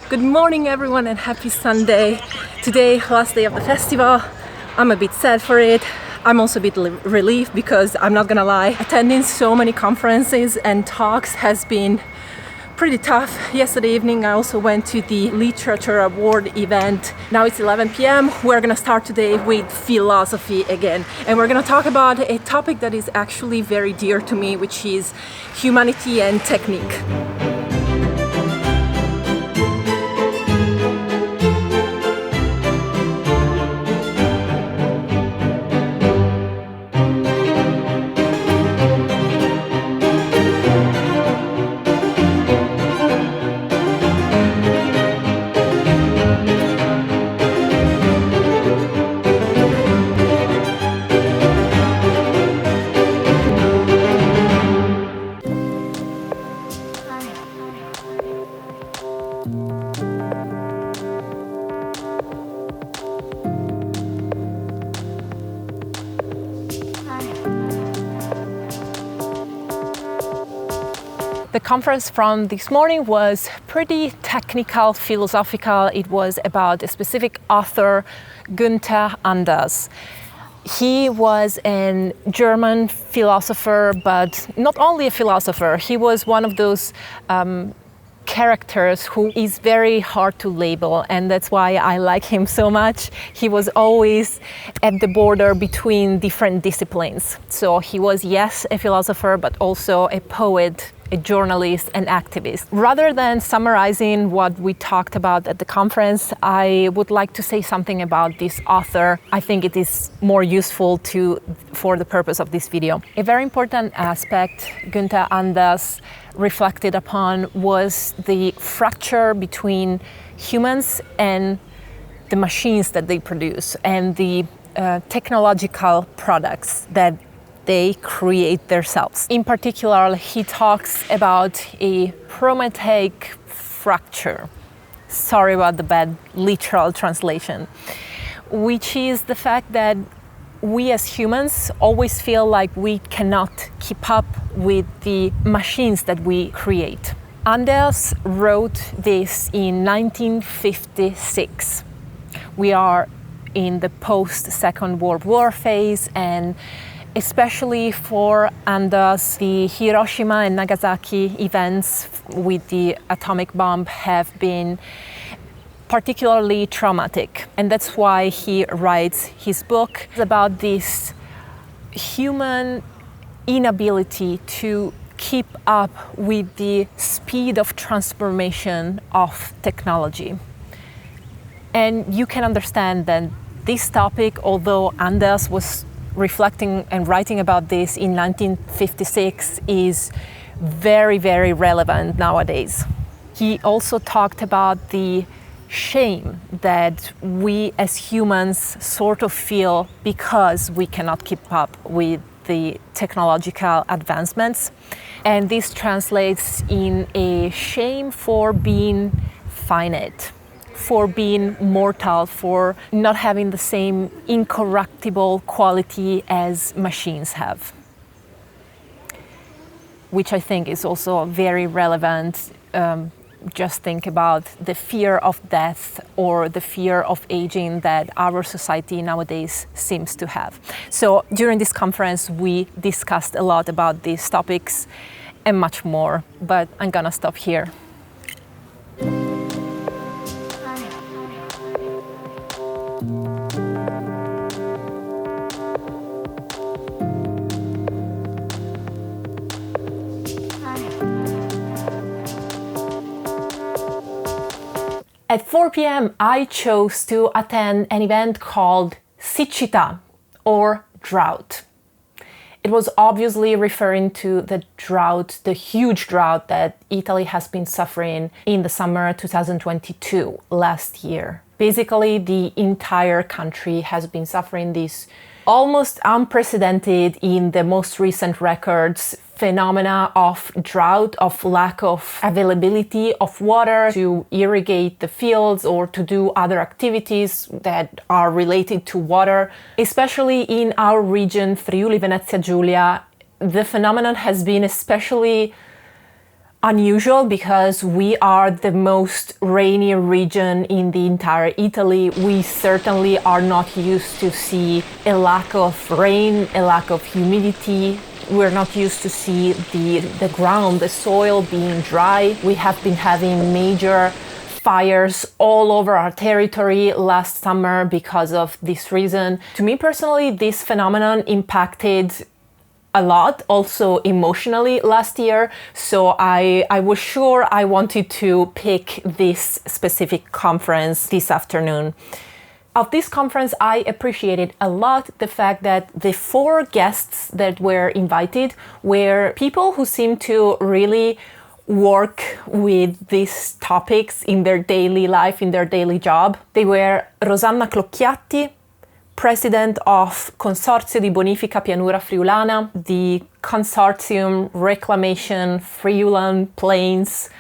Good morning everyone and happy Sunday. Today, last day of the festival. I'm a bit sad for it. I'm also a bit relieved because I'm not gonna lie, attending so many conferences and talks has been pretty tough. Yesterday evening I also went to the Literature Award event. Now it's 11 p.m. We're gonna start today with philosophy again. And we're gonna talk about a topic that is actually very dear to me, which is humanity and technique. The conference from this morning was pretty technical, philosophical. It was about a specific author, Günther Anders. He was a German philosopher, but not only a philosopher. He was one of those characters who is very hard to label, and that's why I like him so much. He was always at the border between different disciplines. So he was, yes, a philosopher, but also a poet, a journalist, an activist. Rather than summarizing what we talked about at the conference, I would like to say something about this author. I think it is more useful for the purpose of this video. A very important aspect Günther Anders reflected upon was the fracture between humans and the machines that they produce and the technological products that they create themselves. In particular, he talks about a Prometeic fracture. Sorry about the bad literal translation, which is the fact that we as humans always feel like we cannot keep up with the machines that we create. Anders wrote this in 1956. We are in the post-Second World War phase, and especially for Anders, the Hiroshima and Nagasaki events with the atomic bomb have been particularly traumatic. And that's why he writes his book about this human inability to keep up with the speed of transformation of technology. And you can understand that this topic, although Anders was reflecting and writing about this in 1956, is very, very relevant nowadays. He also talked about the shame that we as humans sort of feel because we cannot keep up with the technological advancements. And this translates in a shame for being finite, for being mortal, for not having the same incorruptible quality as machines have. Which I think is also very relevant. Just think about the fear of death or the fear of aging that our society nowadays seems to have. So during this conference, we discussed a lot about these topics and much more, but I'm gonna stop here. At 4 p.m. I chose to attend an event called siccità, or drought. It was obviously referring to the drought, the huge drought that Italy has been suffering in the summer 2022, last year. Basically, the entire country has been suffering this almost unprecedented in the most recent records phenomena of drought, of lack of availability of water to irrigate the fields or to do other activities that are related to water. Especially in our region, Friuli Venezia Giulia, the phenomenon has been especially unusual because we are the most rainy region in the entire Italy. We certainly are not used to see a lack of rain, a lack of humidity. We're not used to see the ground, the soil being dry. We have been having major fires all over our territory last summer because of this reason. To me personally, this phenomenon impacted a lot, also emotionally last year. So I was sure I wanted to pick this specific conference this afternoon. Of this conference, I appreciated a lot the fact that the 4 guests that were invited were people who seemed to really work with these topics in their daily life, in their daily job. They were Rosanna Clocchiatti, president of Consorzio di Bonifica Pianura Friulana, the consortium Reclamation Friulan Plains.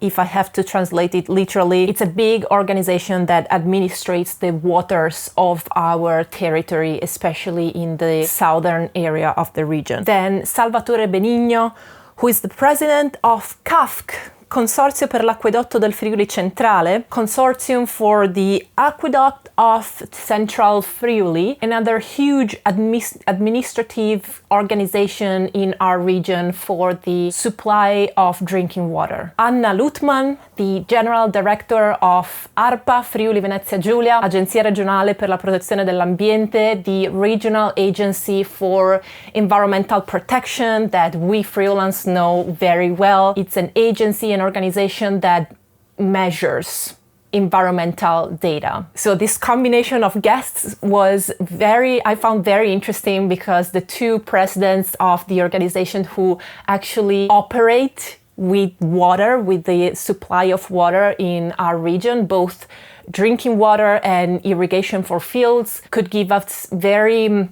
If I have to translate it literally, it's a big organization that administrates the waters of our territory, especially in the southern area of the region. Then Salvatore Benigno, who is the president of CAFC, Consorzio per l'Acquedotto del Friuli Centrale, consortium for the aqueduct of Central Friuli, another huge administrative organization in our region for the supply of drinking water. Anna Lutman, the general director of ARPA Friuli Venezia Giulia, Agenzia Regionale per la Protezione dell'Ambiente, the regional agency for environmental protection that we Friulans know very well. It's an agency, an organization that measures environmental data. So this combination of guests was I found very interesting because the 2 presidents of the organization who actually operate with water, with the supply of water in our region, both drinking water and irrigation for fields, could give us very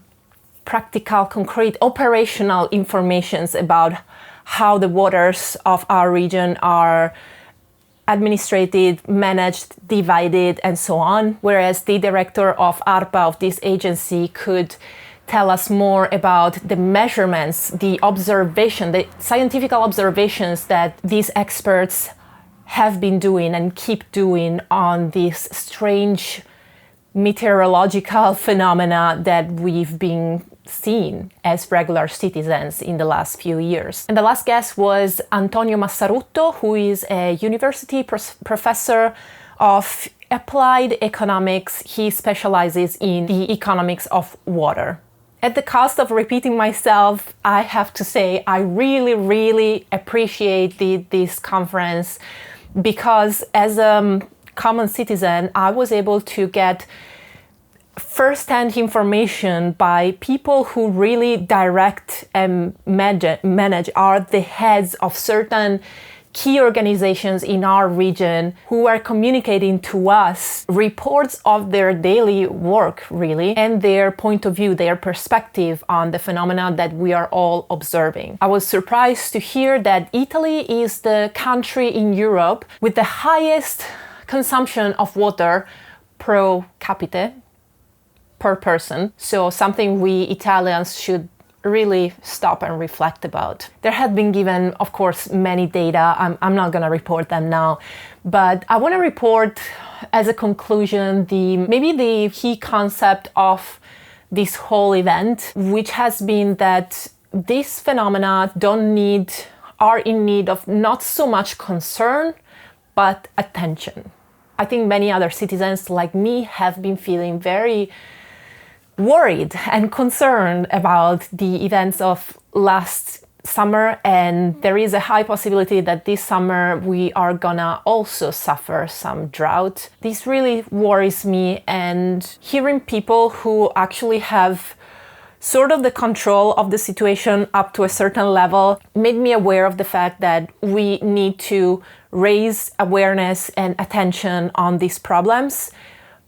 practical, concrete, operational informations about how the waters of our region are administrated, managed, divided, and so on. Whereas the director of ARPA, of this agency, could tell us more about the measurements, the scientific observations that these experts have been doing and keep doing on this strange meteorological phenomena that we've been seeing as regular citizens in the last few years. And the last guest was Antonio Massarutto, who is a university professor of applied economics. He specializes in the economics of water. At the cost of repeating myself, I have to say I really, really appreciated this conference because as a common citizen, I was able to get first-hand information by people who really direct and manage, are the heads of certain key organizations in our region who are communicating to us reports of their daily work, really, and their point of view, their perspective on the phenomena that we are all observing. I was surprised to hear that Italy is the country in Europe with the highest consumption of water per capita, per person. So something we Italians should really stop and reflect about. There have been given, of course, many data. I'm not going to report them now, but I want to report as a conclusion maybe the key concept of this whole event, which has been that these phenomena are in need of not so much concern, but attention. I think many other citizens like me have been feeling very worried and concerned about the events of last summer, and there is a high possibility that this summer we are gonna also suffer some drought. This really worries me, and hearing people who actually have sort of the control of the situation up to a certain level made me aware of the fact that we need to raise awareness and attention on these problems,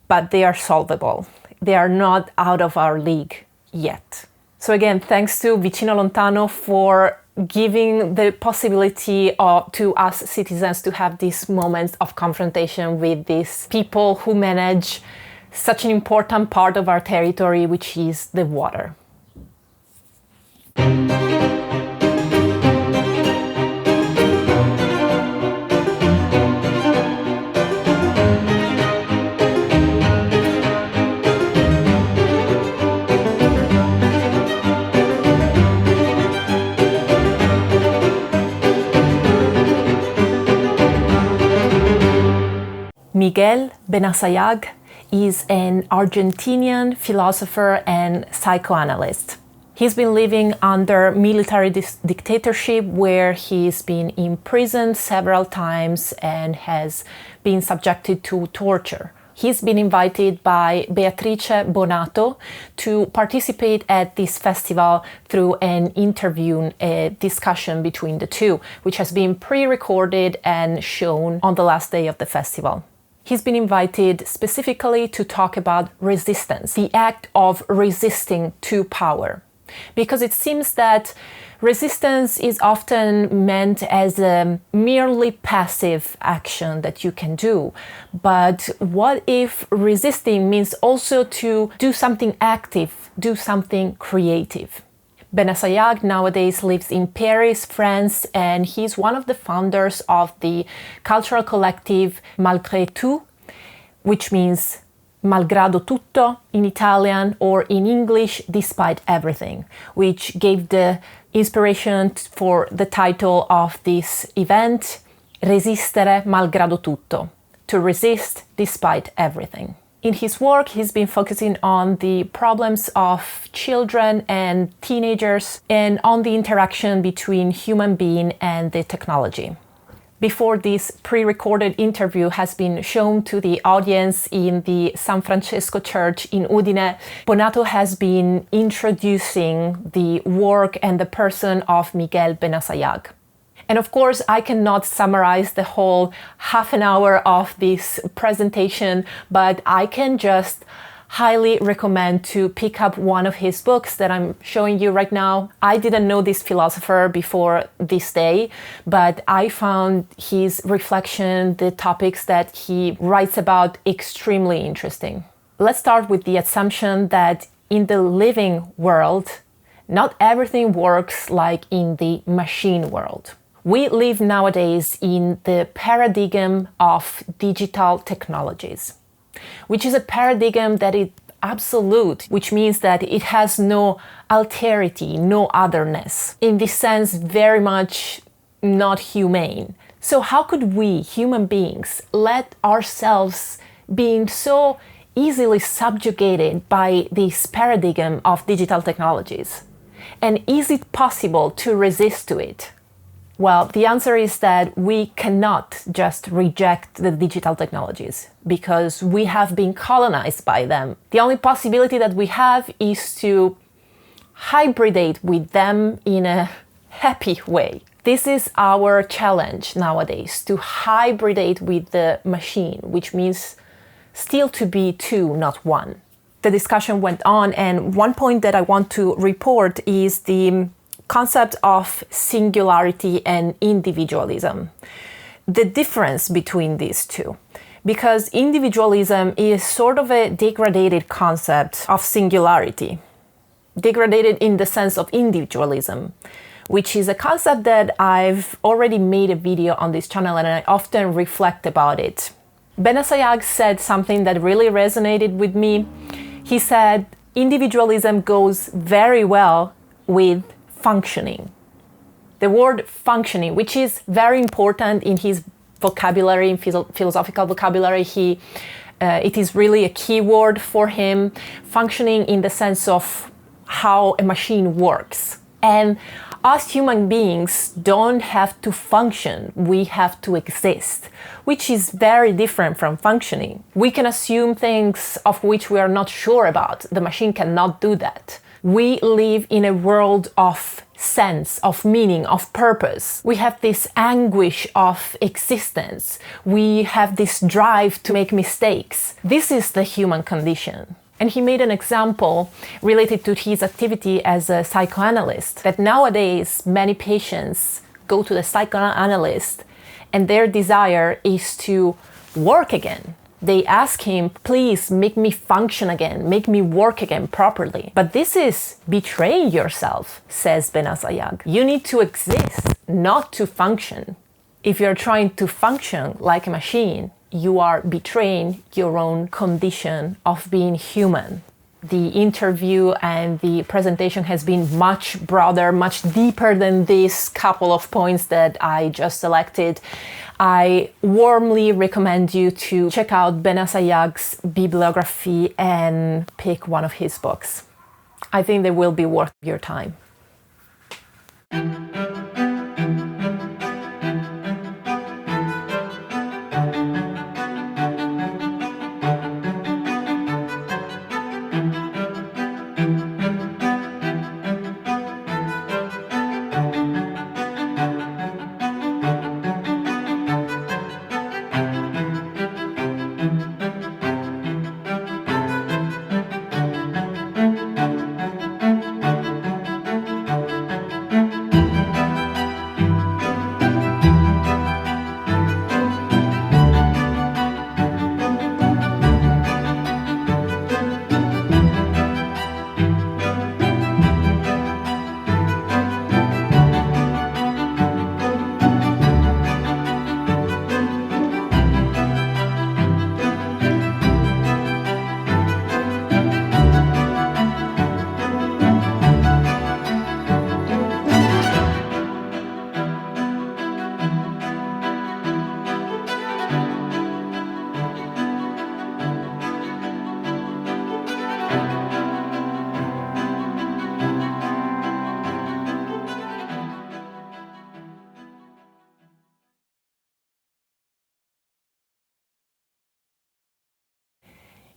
but they are solvable. They are not out of our league yet. So again, thanks to Vicino Lontano for giving the possibility to us citizens to have these moments of confrontation with these people who manage such an important part of our territory, which is the water. Miguel Benassayag is an Argentinian philosopher and psychoanalyst. He's been living under military dictatorship where he's been imprisoned several times and has been subjected to torture. He's been invited by Beatrice Bonato to participate at this festival through an interview, a discussion between the two, which has been pre-recorded and shown on the last day of the festival. He's been invited specifically to talk about resistance, the act of resisting to power. Because it seems that resistance is often meant as a merely passive action that you can do. But what if resisting means also to do something active, do something creative? Benassayag nowadays lives in Paris, France, and he's one of the founders of the cultural collective Malgré Tout, which means malgrado tutto in Italian, or in English, despite everything, which gave the inspiration for the title of this event, Resistere malgrado tutto, to resist despite everything. In his work, he's been focusing on the problems of children and teenagers and on the interaction between human being and the technology. Before this pre-recorded interview has been shown to the audience in the San Francesco Church in Udine, Bonato has been introducing the work and the person of Miguel Benassayag. And of course, I cannot summarize the whole half an hour of this presentation, but I can just highly recommend to pick up one of his books that I'm showing you right now. I didn't know this philosopher before this day, but I found his reflection, the topics that he writes about, extremely interesting. Let's start with the assumption that in the living world, not everything works like in the machine world. We live nowadays in the paradigm of digital technologies, which is a paradigm that is absolute, which means that it has no alterity, no otherness. In this sense, very much not humane. So how could we, human beings, let ourselves being so easily subjugated by this paradigm of digital technologies? And is it possible to resist to it? Well, the answer is that we cannot just reject the digital technologies because we have been colonized by them. The only possibility that we have is to hybridate with them in a happy way. This is our challenge nowadays, to hybridate with the machine, which means still to be two, not one. The discussion went on, and one point that I want to report is the concept of singularity and individualism, the difference between these two. Because individualism is sort of a degraded concept of singularity, degraded in the sense of individualism, which is a concept that I've already made a video on this channel and I often reflect about it. Benassayag said something that really resonated with me. He said, individualism goes very well with functioning. The word functioning, which is very important in his vocabulary, in philosophical vocabulary, it is really a key word for him. Functioning in the sense of how a machine works. And us human beings don't have to function, we have to exist, which is very different from functioning. We can assume things of which we are not sure about. The machine cannot do that. We live in a world of sense, of meaning, of purpose. We have this anguish of existence. We have this drive to make mistakes. This is the human condition. And he made an example related to his activity as a psychoanalyst, that nowadays many patients go to the psychoanalyst and their desire is to work again. They ask him, please make me function again, make me work again properly. But this is betraying yourself, says Benassayag. You need to exist, not to function. If you're trying to function like a machine, you are betraying your own condition of being human. the interview and the presentation has been much broader, much deeper than these couple of points that I just selected, I warmly recommend you to check out Ben Assayag's bibliography and pick one of his books. I think they will be worth your time.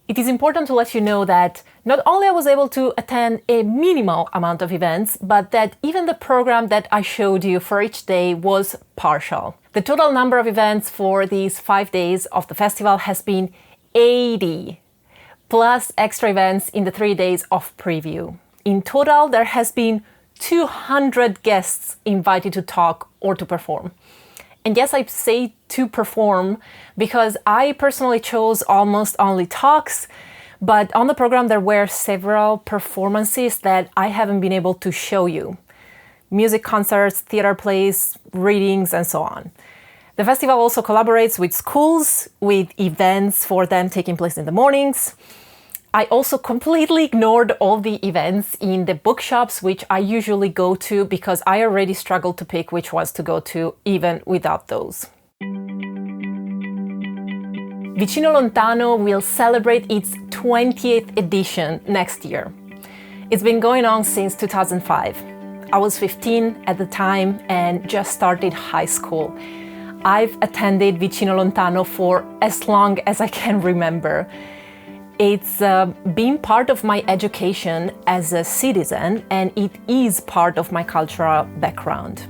It is important to let you know that not only I was able to attend a minimal amount of events, but that even the program that I showed you for each day was partial. The total number of events for these 5 days of the festival has been 80, plus extra events in the 3 days of preview. In total, there has been 200 guests invited to talk or to perform. And yes, I say to perform because I personally chose almost only talks, but on the program there were several performances that I haven't been able to show you. Music concerts, theater plays, readings, and so on. The festival also collaborates with schools, with events for them taking place in the mornings. I also completely ignored all the events in the bookshops, which I usually go to because I already struggled to pick which ones to go to, even without those. Vicino Lontano will celebrate its 20th edition next year. It's been going on since 2005. I was 15 at the time and just started high school. I've attended Vicino Lontano for as long as I can remember. It's been part of my education as a citizen, and it is part of my cultural background.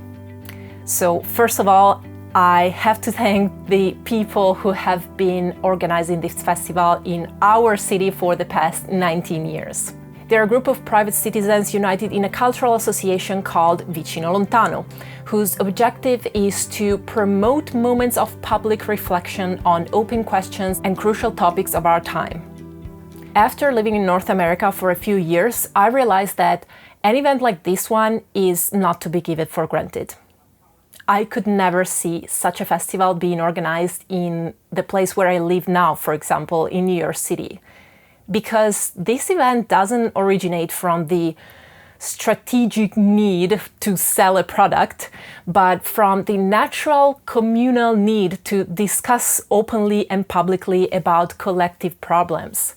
So first of all, I have to thank the people who have been organizing this festival in our city for the past 19 years. They're a group of private citizens united in a cultural association called Vicino Lontano, whose objective is to promote moments of public reflection on open questions and crucial topics of our time. After living in North America for a few years, I realized that an event like this one is not to be given for granted. I could never see such a festival being organized in the place where I live now, for example, in New York City, because this event doesn't originate from the strategic need to sell a product, but from the natural communal need to discuss openly and publicly about collective problems.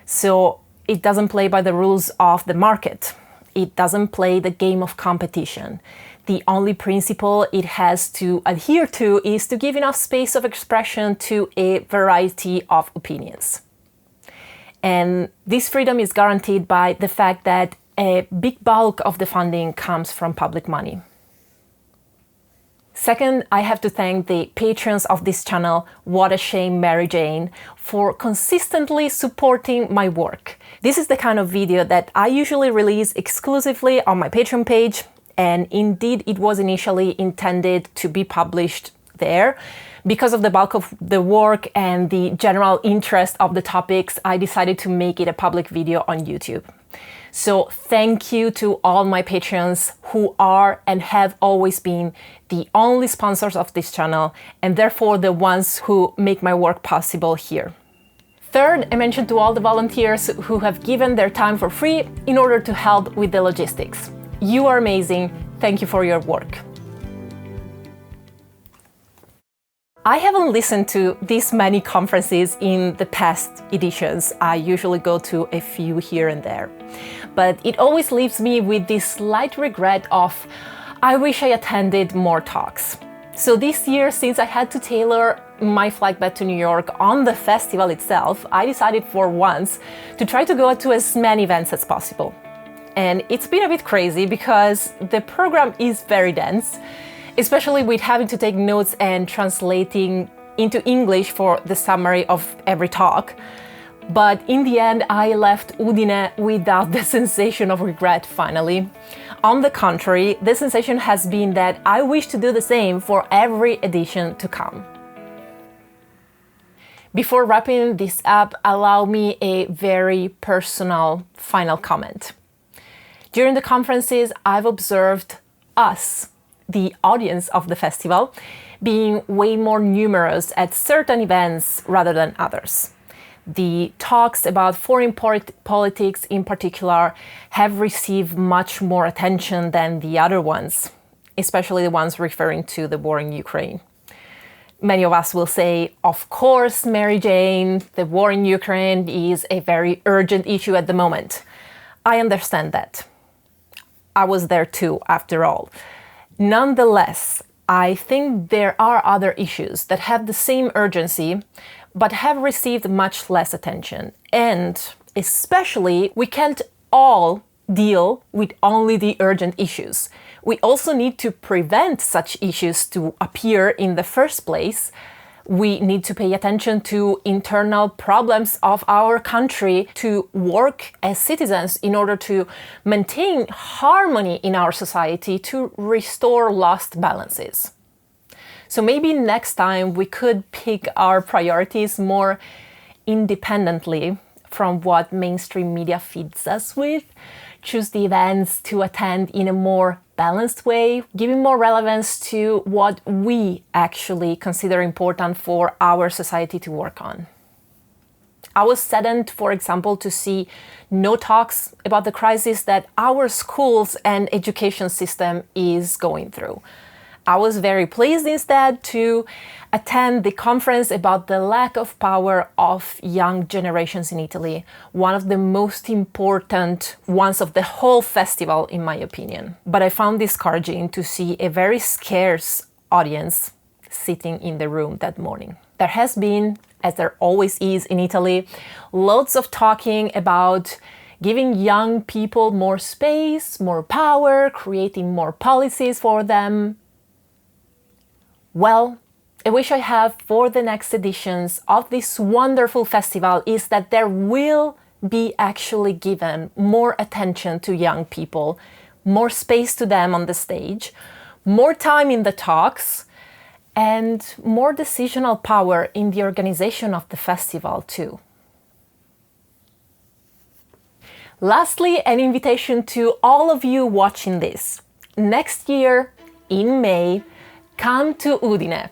So it doesn't play by the rules of the market. It doesn't play the game of competition. The only principle it has to adhere to is to give enough space of expression to a variety of opinions. And this freedom is guaranteed by the fact that a big bulk of the funding comes from public money. Second, I have to thank the patrons of this channel, What a Shame Mary Jane, for consistently supporting my work. This is the kind of video that I usually release exclusively on my Patreon page, and indeed it was initially intended to be published there. Because of the bulk of the work and the general interest of the topics, I decided to make it a public video on YouTube. So thank you to all my patrons who are and have always been the only sponsors of this channel, and therefore the ones who make my work possible here. Third, a mention to all the volunteers who have given their time for free in order to help with the logistics. You are amazing. Thank you for your work. I haven't listened to this many conferences in the past editions. I usually go to a few here and there. But it always leaves me with this slight regret of, I wish I attended more talks. So this year, since I had to tailor my flight back to New York on the festival itself, I decided for once to try to go to as many events as possible. And it's been a bit crazy because the program is very dense, especially with having to take notes and translating into English for the summary of every talk. But in the end, I left Udine without the sensation of regret, finally. On the contrary, the sensation has been that I wish to do the same for every edition to come. Before wrapping this up, allow me a very personal final comment. During the conferences, I've observed us, the audience of the festival, being way more numerous at certain events rather than others. The talks about foreign politics in particular have received much more attention than the other ones, especially the ones referring to the war in Ukraine. Many of us will say, of course, Mary Jane, the war in Ukraine is a very urgent issue at the moment. I understand that. I was there too, after all. Nonetheless, I think there are other issues that have the same urgency, but have received much less attention. And especially, we can't all deal with only the urgent issues. We also need to prevent such issues to appear in the first place. We need to pay attention to internal problems of our country, to work as citizens in order to maintain harmony in our society, to restore lost balances. So maybe next time we could pick our priorities more independently from what mainstream media feeds us with, choose the events to attend in a more balanced way, giving more relevance to what we actually consider important for our society to work on. I was saddened, for example, to see no talks about the crisis that our schools and education system is going through. I was very pleased instead to attend the conference about the lack of power of young generations in Italy, one of the most important ones of the whole festival, in my opinion. But I found discouraging to see a very scarce audience sitting in the room that morning. There has been, as there always is in Italy, lots of talking about giving young people more space, more power, creating more policies for them. Well, a wish I have for the next editions of this wonderful festival is that there will be actually given more attention to young people, more space to them on the stage, more time in the talks, and more decisional power in the organization of the festival too. Lastly, an invitation to all of you watching this. Next year, in May, come to Udine,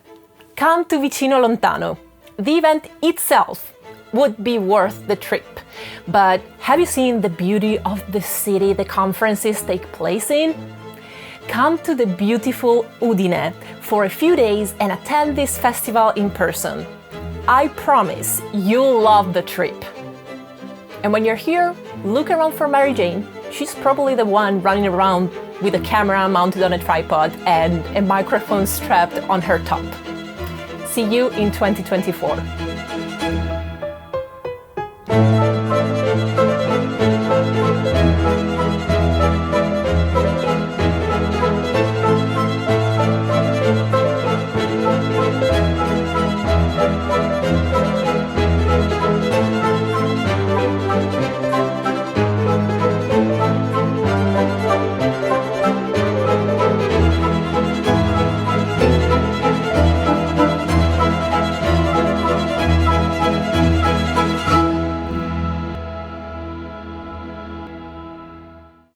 come to Vicino Lontano. The event itself would be worth the trip. But have you seen the beauty of the city the conferences take place in? Come to the beautiful Udine for a few days and attend this festival in person. I promise you'll love the trip. And when you're here, look around for Mary Jane. She's probably the one running around with a camera mounted on a tripod and a microphone strapped on her top. See you in 2024.